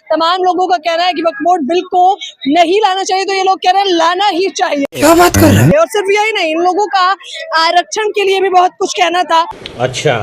तमाम लोगों का कहना है कि वक्फ बोर्ड बिल को नहीं लाना चाहिए, तो ये लोग कह रहे हैं लाना ही चाहिए। क्या बात कर रहे हैं? और सिर्फ यही नहीं, इन लोगों का आरक्षण के लिए भी बहुत कुछ कहना था। अच्छा,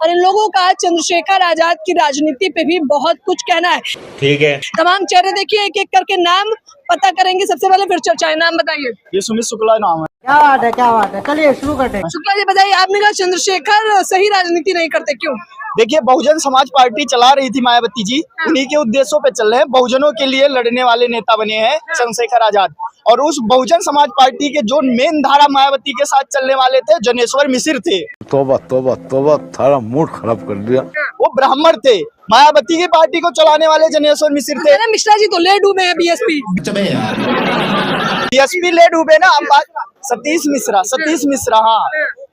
और इन लोगों का चंद्रशेखर आजाद की राजनीति पे भी बहुत कुछ कहना है। ठीक है, तमाम चेहरे देखिए, एक एक करके नाम पता करेंगे। सबसे पहले फिर चर्चा है, नाम बताइए। ये सुमित शुक्ला नाम है। क्या बात है, चलिए शुरू करते हैं। शुक्ला जी बताइए, आपने कहा चंद्रशेखर सही राजनीति नहीं करते, क्यों? देखिए, बहुजन समाज पार्टी चला रही थी मायावती जी, उन्हीं के उद्देश्यों पे चल रहे हैं। बहुजनों के लिए लड़ने वाले नेता बने हैं चंद्रशेखर आजाद, और उस बहुजन समाज पार्टी के जो मेन धारा मायावती के साथ चलने वाले थे, जनेश्वर मिश्र थे। तौबा तौबा तौबा, थारा मूड खराब कर दिया। वो ब्राह्मण थे। मायावती की पार्टी को चलाने वाले जनेश्वर मिश्र थे। मिश्रा जी तो ले डूबे हैं बीएसपी ले डूबे ना। अब सतीश मिश्रा हाँ।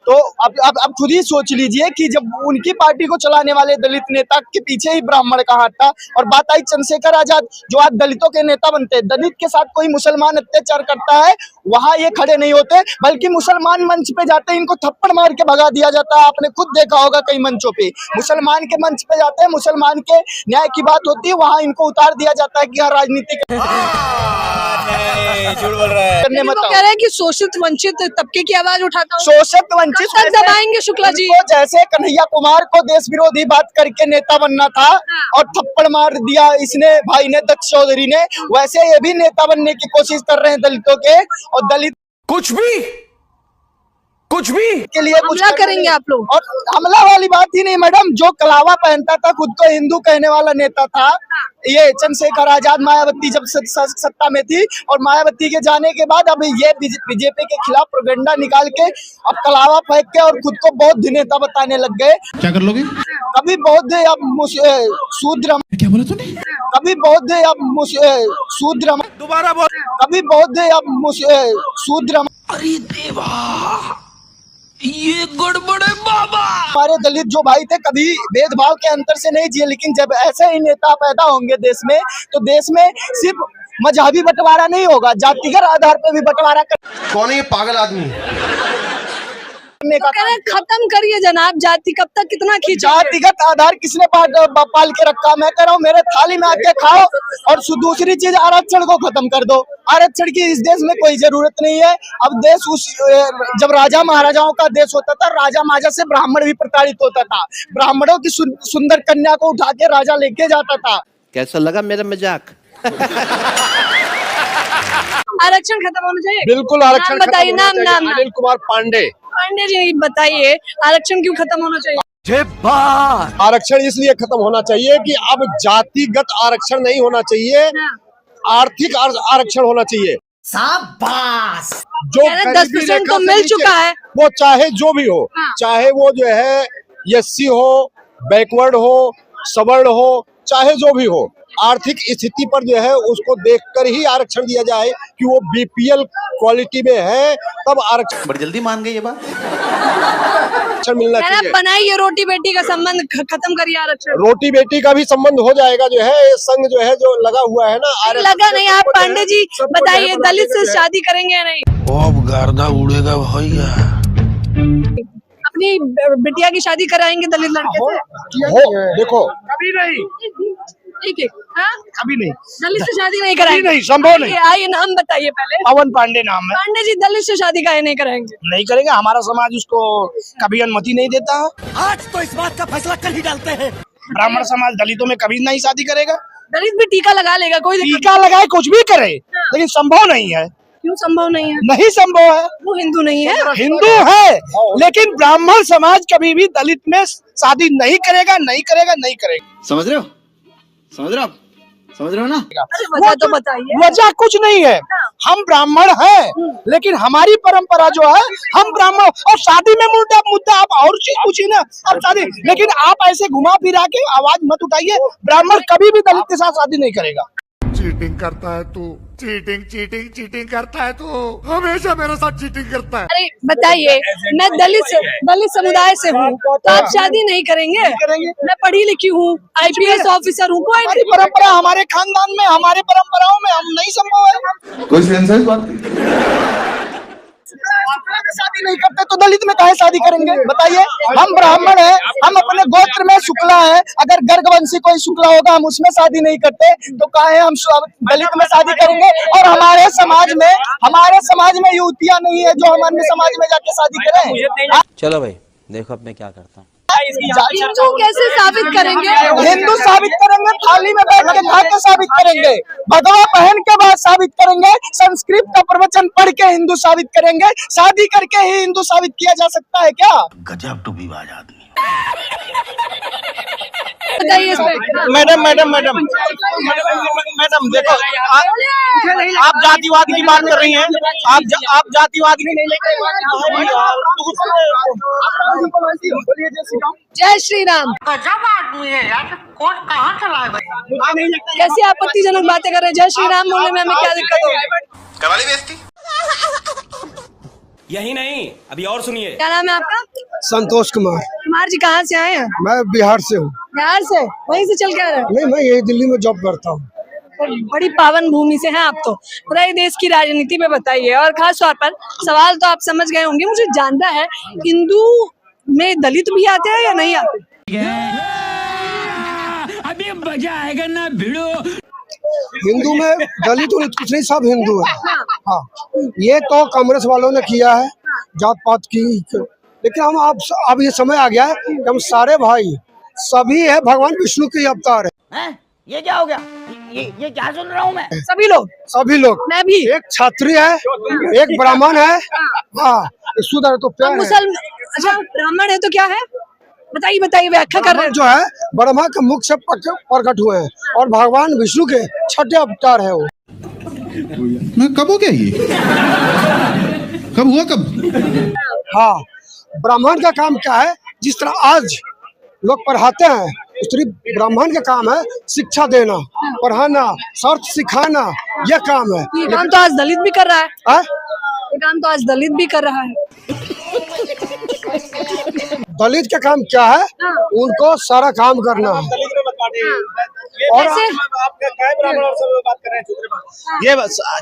तो अब खुद ही सोच लीजिए कि जब उनकी पार्टी को चलाने वाले दलित नेता के पीछे ही ब्राह्मण का हाथ था, और बात आई चंद्रशेखर आजाद जो आज दलितों के नेता बनते हैं। दलित के साथ कोई मुसलमान अत्याचार करता है, वहां ये खड़े नहीं होते, बल्कि मुसलमान मंच पे जाते हैं, इनको थप्पड़ मार के भगा दिया जाता है। आपने खुद देखा होगा कई मंचों पे, मुसलमान के मंच पे जाते हैं, मुसलमान के न्याय की बात होती है, वहां इनको उतार दिया जाता है कि हाँ राजनीति झूठ बोल रहा है। कह रहे हैं कि शोषित वंचित तबके की आवाज उठाता हूं। शोषित वंचित तक दबाएंगे शुक्ला जी? जैसे कन्हैया कुमार को देश विरोधी बात करके नेता बनना था और थप्पड़ मार दिया इसने भाई ने, दत्त चौधरी ने, वैसे ये भी नेता बनने की कोशिश कर रहे हैं दलितों के, और दलित कुछ भी के लिए कुछ करेंगे आप लोग। और हमला वाली बात ही नहीं मैडम, जो कलावा पहनता था, खुद को हिंदू कहने वाला नेता था ये चंद्रशेखर आजाद, मायावती जब सत्ता में थी, और मायावती के जाने के बाद अब ये बीजेपी के खिलाफ प्रोपेगेंडा निकाल के अब कलावा फेंक के और खुद को बौद्ध नेता बताने लग गए। क्या कर लोगे? कभी बौद्ध अब शूद्र, क्या बोला तूने? कभी बौद्ध अब शूद्र, दोबारा बोल। कभी बौद्ध अब शूद्र। अरे देवा, ये गड़बड़ है बाबा। हमारे दलित जो भाई थे कभी भेदभाव के अंतर से नहीं जिए, लेकिन जब ऐसे ही नेता पैदा होंगे देश में, तो देश में सिर्फ मजहबी बंटवारा नहीं होगा, जातिगत आधार पर भी बंटवारा कौन है ये पागल आदमी? का खत्म करिए जनाब, जाति कब तक कितना खींचा? जातिगत आधार किसने पाल के रखा? मैं कह रहा हूँ मेरे थाली में आके खाओ। और दूसरी चीज, आरक्षण को खत्म कर दो। आरक्षण की इस देश में कोई जरूरत नहीं है। अब देश जब राजा महाराजाओं का देश होता था, राजा महाराजा से ब्राह्मण भी प्रताड़ित होता था। ब्राह्मणों की सुंदर कन्या को उठा के राजा लेके जाता था। कैसा लगा मेरा मजाक? आरक्षण खत्म होना चाहिए। बिल्कुल आरक्षण बताइए, नाम। अनिल कुमार पांडे जी बताइए, आरक्षण क्यों खत्म होना चाहिए? आरक्षण इसलिए खत्म होना चाहिए कि अब जातिगत आरक्षण नहीं होना चाहिए, आर्थिक आरक्षण होना चाहिए। शाबाश। जो 10% तो मिल चुका है, वो चाहे जो भी हो, चाहे वो जो है एससी हो, बैकवर्ड हो, सवर्ण हो, चाहे जो भी हो, आर्थिक स्थिति पर जो है उसको देखकर ही आरक्षण दिया जाए कि वो बीपीएल क्वालिटी में है, तब आरक्षण। बड़ी जल्दी मान गए ये बात। आरक्षण मिलना चाहिए। बनाइए रोटी बेटी का संबंध खत्म करिए आरक्षण। रोटी बेटी का भी संबंध हो जाएगा, जो है ये संघ जो है जो लगा हुआ है ना। लगा नहीं। आप पांडे जी बताइए, दलित से शादी करेंगे या नहीं? अब गर्दा उड़ेगा भैया। अपनी बिटिया की शादी कराएंगे दलित लड़के से? देखो कभी नहीं, ठीक, कभी नहीं, दलित से शादी नहीं कराएंगे। नहीं, संभव नहीं। आइए नाम बताइए पहले। पवन पांडे नाम है। पांडे जी, दलित से शादी काहे नहीं कराएंगे? नहीं करेंगे, हमारा समाज उसको कभी अनुमति नहीं देता। आज तो इस बात का फैसला कल ही डालते हैं। ब्राह्मण समाज दलितों में कभी नहीं शादी करेगा। दलित भी टीका लगा लेगा, कोई टीका लगाए कुछ भी करे, लेकिन संभव नहीं है। क्यों संभव नहीं है? नहीं संभव है। वो हिंदू नहीं है? हिंदू है, लेकिन ब्राह्मण समाज कभी भी दलित में शादी नहीं करेगा, नहीं करेगा, नहीं करेगा। समझ रहे हो? समझ रहे हो ना? वजह तो बताइए। वजह कुछ नहीं है, हम ब्राह्मण हैं, लेकिन हमारी परंपरा जो है, हम ब्राह्मण, और शादी में मुद्दा आप और चीज पूछिए ना, अब शादी, लेकिन आप ऐसे घुमा फिरा के आवाज मत उठाइए। ब्राह्मण कभी भी दलित के साथ शादी नहीं करेगा। चीटिंग करता है तू, चीटिंग करता है तू, हमेशा मेरे साथ चीटिंग करता है। अरे बताइए, मैं दलित समुदाय से हूँ, तो आप शादी नहीं करेंगे? मैं पढ़ी लिखी हूँ, आईपीएस ऑफिसर हूँ, कोई हमारी परंपरा, हमारे खानदान में, हमारे परंपराओं में हम नहीं संभव है। कोई सेंस है इस बात की? शुक्ला में शादी नहीं करते तो दलित में काहे शादी करेंगे बताइए। हम ब्राह्मण हैं, हम अपने गोत्र में शुक्ला है, अगर गर्गवंशी कोई शुक्ला होगा हम उसमें शादी नहीं करते तो काहे हम दलित में शादी करेंगे। और हमारे समाज में युवतियां नहीं है जो हम अन्य समाज में जाके शादी करें। चलो भाई देखो अब मैं क्या करता हूँ। हिंदू कैसे साबित करेंगे? हिंदू साबित करेंगे, थाली में बैठ के खा के साबित करेंगे, भगवा पहन के बाद साबित करेंगे, संस्कृत का प्रवचन पढ़ के हिंदू साबित करेंगे। शादी करके ही हिंदू साबित किया जा सकता है क्या? गजब टू विवाद आदमी। बताइए इस पे। मैडम देखो, आप जातिवाद की बात कर रही हैं, आप जातिवाद की जय श्री राम। गजब आदमी है यार, कौन कहाँ चला है भाई। कैसी आपत्तिजनक बातें कर रहे हैं? जय श्री राम बोलने में हमें क्या दिक्कत हो? कवाली बेइज्जती। यही नहीं, अभी और सुनिए। क्या नाम है आपका? संतोष कुमार। कुमार जी कहाँ से आए हैं? मैं बिहार से हूँ। बिहार से? वहीं से चल के आ रहे हैं? नहीं, मैं यही दिल्ली में जॉब करता हूँ। बड़ी पावन भूमि से हैं आप तो। पूरे देश की राजनीति में बताइए, और खास तौर पर सवाल तो आप समझ गए होंगे, मुझे जानना है हिंदू में दलित भी आते हैं या नहीं आते? अभी मजा आएगा ना भिड़ो। हिंदू में दलित कुछ नहीं, सब हिंदू है। हाँ, ये तो कांग्रेस वालों ने किया है जात पात की, लेकिन हम अब ये समय आ गया है कि हम सारे भाई सभी है भगवान विष्णु के अवतार है। ये क्या हो गया? ये क्या सुन रहा हूँ मैं? सभी लोग मैं भी। एक क्षत्रिय है, एक ब्राह्मण है, हाँ शुद्ध तो प्यार है। अच्छा, ब्राह्मण है तो क्या है? बताइए व्याख्या कर रहे हैं। जो है ब्रह्मा के मुख से प्रकट हुए हैं और भगवान विष्णु के छठे अवतार है वो। मैं कब हो गया ये? कब हुआ कब? हाँ, ब्राह्मण का काम क्या है? जिस तरह आज लोग पढ़ाते हैं, उस तरह ब्राह्मण का काम है शिक्षा देना, पढ़ाना, शर्त सिखाना, यह काम है। ये काम तो आज दलित भी कर रहा है। ये काम तो आज दलित भी कर रहा है। दलित का काम क्या है? उनको सारा काम करना है। और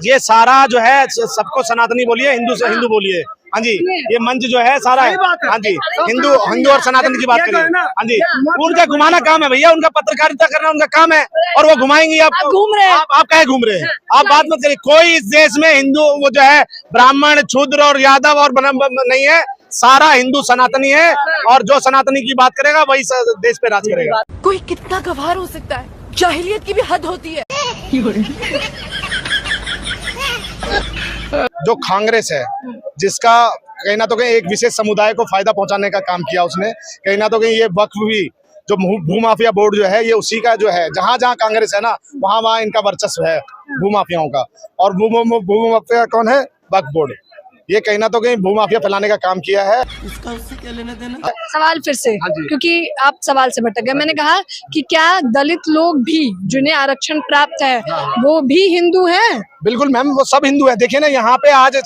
ये सारा जो है सबको सनातनी बोलिए, हिंदू से हिंदू बोलिए। हाँ जी, ये मंच जो है सारा है। हाँ जी, हिंदू और सनातन की बात करिए। हाँ जी, उनका घुमाना काम है भैया, उनका पत्रकारिता करना उनका काम है, और वो घुमाएंगे। आप घूम रहे हैं। आप काहे घूम रहे हैं? आप बात मत करिए। कोई इस देश में हिंदू वो जो है ब्राह्मण, शूद्र और यादव और नहीं है, सारा हिंदू सनातनी है, और जो सनातनी की बात करेगा वही देश पे राज करेगा। कोई कितना गवार हो सकता है? जाहिलियत की भी हद होती है। जो कांग्रेस है, जिसका कहीं ना तो कहीं एक विशेष समुदाय को फायदा पहुंचाने का काम किया उसने, कहीं ना तो कहीं ये वक्फ भी, जो भूमाफिया बोर्ड जो है, ये उसी का जो है। जहां जहां कांग्रेस है ना, वहां इनका वर्चस्व है भूमाफियाओं का। और भूमाफिया कौन है? वक्फ बोर्ड। ये कहीं ना तो कहीं भूमाफिया फैलाने का काम किया है। इसका उससे क्या लेना देना? सवाल फिर से, क्योंकि आप सवाल से भटक गए। मैंने कहा कि क्या दलित लोग भी जिन्हें आरक्षण प्राप्त है वो भी हिंदू हैं? बिल्कुल मैम, वो सब हिंदू है। देखिए ना, यहाँ पे आज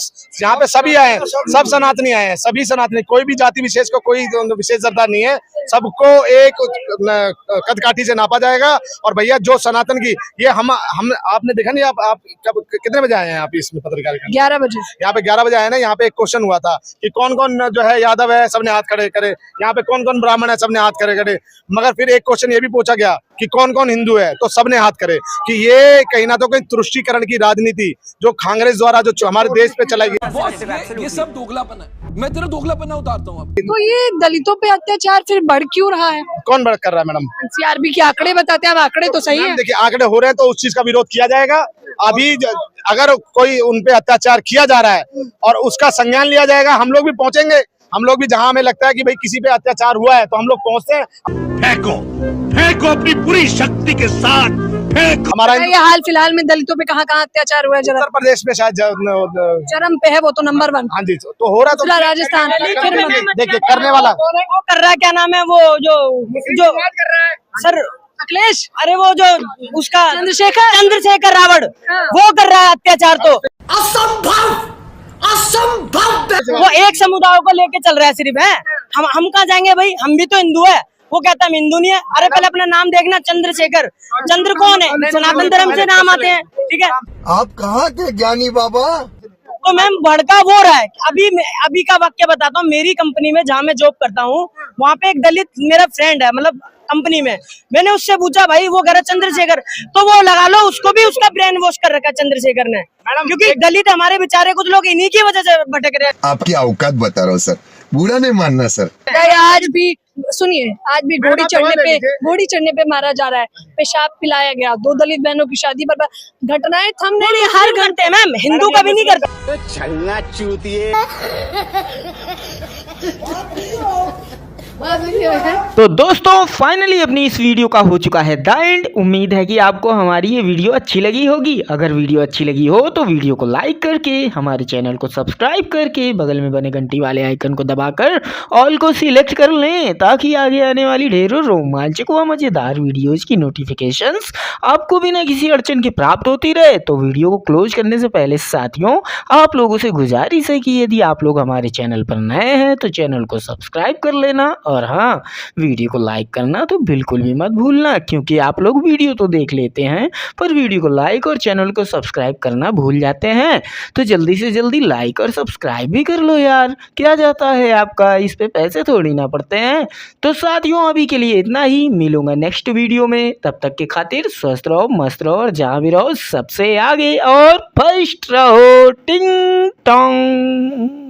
यहाँ पे सभी आए हैं, सब सनातनी आए हैं, सभी सनातनी, कोई भी जाति विशेष को कोई विशेष सरदार नहीं है। सबको एक कदकाठी से नापा जाएगा। और भैया जो सनातन की ये हम आपने देखा नहीं, आप कब कितने बजे आए हैं आप इसमें पत्रकारिता? 11 बजे। यहाँ पे 11 बजे आए ना। यहाँ पे एक क्वेश्चन हुआ था कि कौन कौन जो है यादव है, सबने हाथ खड़े करे। यहाँ पे कौन कौन ब्राह्मण है, सबने हाथ खड़े करे। मगर फिर एक क्वेश्चन ये भी पूछा गया कि कौन कौन हिंदू है, तो सबने हाथ करे। कि ये कहीं ना तो कहीं तुष्टीकरण की राजनीति जो कांग्रेस द्वारा जो हमारे देश पे चलाई गई, ये सब दोगलापन है। मैं तेरा दोगलापन उतारता हूँ। तो ये दलितों पे अत्याचार फिर बढ़ क्यों रहा है? कौन बढ़ कर रहा है मैडम? एनसीआरबी के आंकड़े बताते हैं। अब आंकड़े तो सही है। देखिए, आंकड़े हो रहे हैं तो उस चीज का विरोध किया जाएगा। अभी अगर कोई उन पे अत्याचार किया जा रहा है और उसका संज्ञान लिया जाएगा, हम लोग भी पहुंचेंगे। हम लोग भी जहां हमें लगता है कि भाई किसी पे अत्याचार हुआ है तो हम लोग पहुंचते हैं। फेंको अपनी पूरी शक्ति के साथ फेंक। हमारा ये हाल फिलहाल में दलितों पे कहाँ अत्याचार हुआ है? जरा उत्तर प्रदेश में शायद चरम पे है, वो तो नंबर 1। हाँ जी, तो हो रहा है। दूसरा राजस्थान। देखिए करने वाला वो कर रहा है, क्या नाम है वो जो सर अखिलेश, अरे वो जो उसका चंद्रशेखर रावण, वो कर रहा है अत्याचार। तो असंभव वो एक समुदाय को लेके चल रहा है सिर्फ। है हम कहाँ जाएंगे भाई? हम भी तो हिंदू है। वो कहता है हम हिंदू नहीं है। अरे पहले अपना नाम देखना, चंद्रशेखर। चंद्र कौन है? सनातन धर्म से नाम आते हैं, ठीक है। आप कहाँ के ज्ञानी बाबा? तो मैम भड़का वो रहा है। अभी का वाक्य बताता हूँ। मेरी कंपनी में जहाँ मैं जॉब करता हूँ, वहाँ पे एक दलित मेरा फ्रेंड है, मतलब कंपनी में। मैंने उससे पूछा भाई वो कह रहा चंद्रशेखर, तो वो लगा लो उसको भी उसका ब्रेन वॉश कर रखा चंद्रशेखर ने, क्योंकि दलित हमारे बेचारे कुछ लोग इन्हीं की वजह से भटक रहे हैं। आपकी औकात बता रहा हूँ सर, बुरा नहीं मानना सर। आज भी सुनिए, आज भी घोड़ी चढ़ने पे मारा जा रहा है, पेशाब पिलाया गया, 2 दलित बहनों की शादी पर घटनाएं थम नहीं रही हर घंटे मैम, हिंदू कभी नहीं करता। छलना चूतिए। तो दोस्तों फाइनली अपनी इस वीडियो का हो चुका है द एंड। उम्मीद है कि आपको हमारी ये वीडियो अच्छी लगी होगी। अगर वीडियो अच्छी लगी हो तो वीडियो को लाइक करके, हमारे चैनल को सब्सक्राइब करके, बगल में बने घंटी वाले आइकन को दबाकर ऑल को सिलेक्ट कर लें, ताकि आगे आने वाली ढेरों रोमांचक व मज़ेदार वीडियोज की नोटिफिकेशंस आपको बिना किसी अड़चन के प्राप्त होती रहे। तो वीडियो को क्लोज करने से पहले साथियों, आप लोगों से गुजारिश है कि यदि आप लोग हमारे चैनल पर नए हैं तो चैनल को सब्सक्राइब कर लेना, और हाँ, वीडियो को लाइक करना तो बिल्कुल भी मत भूलना, क्योंकि आप लोग वीडियो तो देख लेते हैं पर वीडियो को लाइक और चैनल को सब्सक्राइब करना भूल जाते हैं। तो जल्दी से जल्दी लाइक और सब्सक्राइब भी कर लो यार, क्या जाता है आपका, इस पे पैसे थोड़ी ना पड़ते हैं। तो साथियों अभी के लिए इतना ही, मिलूंगा नेक्स्ट वीडियो में। तब तक के खातिर स्वस्थ रहो, मस्त रहो और जहाँ भी रहो सबसे आगे और फर्स्ट रहो। टिंग टोंग।